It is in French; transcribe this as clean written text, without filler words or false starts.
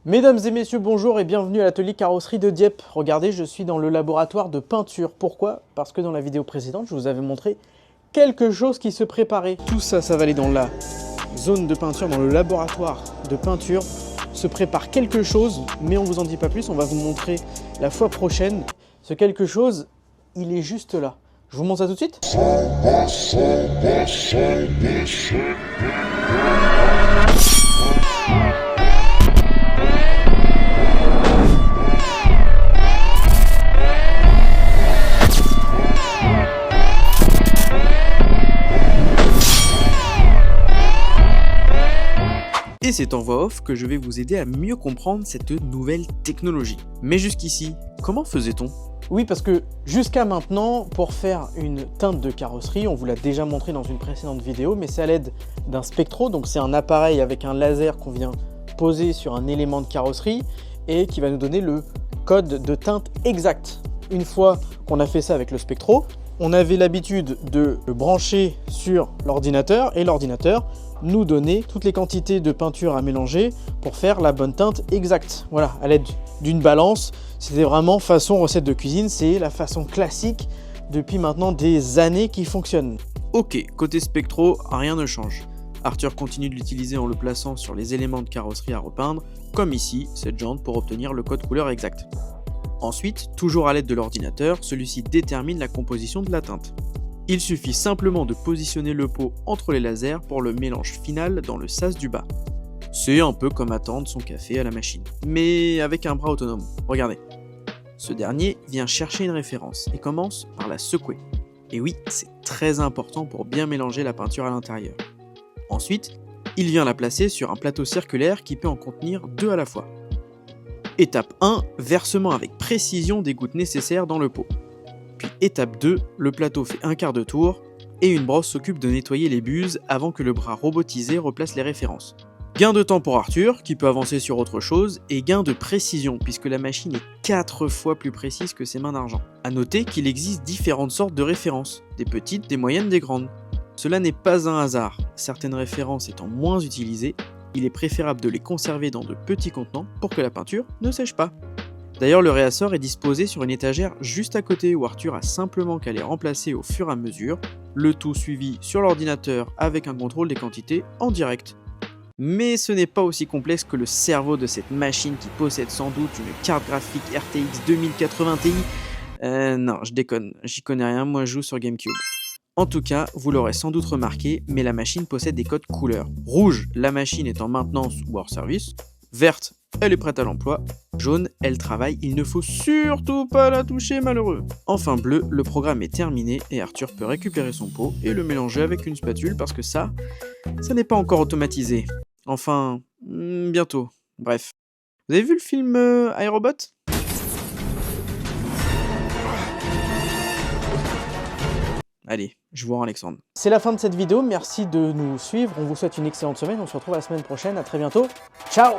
Mesdames et messieurs, bonjour et bienvenue à l'atelier carrosserie de Dieppe. Regardez, je suis dans le laboratoire de peinture. Pourquoi? Parce que dans la vidéo précédente, je vous avais montré quelque chose qui se préparait. Tout ça, ça va aller dans la zone de peinture, dans le laboratoire de peinture. Se prépare quelque chose, mais on vous en dit pas plus. On va vous montrer la fois prochaine. Ce quelque chose, il est juste là. Je vous montre ça tout de suite. Et c'est en voix off que je vais vous aider à mieux comprendre cette nouvelle technologie. Mais jusqu'ici, comment faisait-on? Oui, parce que jusqu'à maintenant, pour faire une teinte de carrosserie, on vous l'a déjà montré dans une précédente vidéo, mais c'est à l'aide d'un spectro, donc c'est un appareil avec un laser qu'on vient poser sur un élément de carrosserie et qui va nous donner le code de teinte exact. Une fois qu'on a fait ça avec le spectro, on avait l'habitude de le brancher sur l'ordinateur et l'ordinateur nous donner toutes les quantités de peinture à mélanger pour faire la bonne teinte exacte. Voilà, à l'aide d'une balance, c'était vraiment façon recette de cuisine, c'est la façon classique depuis maintenant des années qui fonctionne. Ok, côté spectro, rien ne change. Arthur continue de l'utiliser en le plaçant sur les éléments de carrosserie à repeindre, comme ici, cette jante pour obtenir le code couleur exact. Ensuite, toujours à l'aide de l'ordinateur, celui-ci détermine la composition de la teinte. Il suffit simplement de positionner le pot entre les lasers pour le mélange final dans le sas du bas. C'est un peu comme attendre son café à la machine, mais avec un bras autonome. Regardez. Ce dernier vient chercher une référence et commence par la secouer. Et oui, c'est très important pour bien mélanger la peinture à l'intérieur. Ensuite, il vient la placer sur un plateau circulaire qui peut en contenir 2 à la fois. Étape 1, versement avec précision des gouttes nécessaires dans le pot. Puis étape 2, le plateau fait un quart de tour et une brosse s'occupe de nettoyer les buses avant que le bras robotisé replace les références. Gain de temps pour Arthur, qui peut avancer sur autre chose, et gain de précision, puisque la machine est 4 fois plus précise que ses mains d'argent. A noter qu'il existe différentes sortes de références, des petites, des moyennes, des grandes. Cela n'est pas un hasard, certaines références étant moins utilisées, il est préférable de les conserver dans de petits contenants pour que la peinture ne sèche pas. D'ailleurs, le réassort est disposé sur une étagère juste à côté où Arthur a simplement qu'à les remplacer au fur et à mesure, le tout suivi sur l'ordinateur avec un contrôle des quantités en direct. Mais ce n'est pas aussi complexe que le cerveau de cette machine qui possède sans doute une carte graphique RTX 2080 Ti. Non, je déconne, j'y connais rien, moi je joue sur GameCube. En tout cas, vous l'aurez sans doute remarqué, mais la machine possède des codes couleurs. Rouge, la machine est en maintenance ou hors service. Verte, elle est prête à l'emploi. Jaune, elle travaille, il ne faut surtout pas la toucher, malheureux. Enfin bleu, le programme est terminé et Arthur peut récupérer son pot et le mélanger avec une spatule parce que ça n'est pas encore automatisé. Enfin, bientôt. Bref. Vous avez vu le film iRobot ? Allez, je vous rends Alexandre. C'est la fin de cette vidéo, merci de nous suivre, on vous souhaite une excellente semaine, on se retrouve la semaine prochaine, à très bientôt, ciao!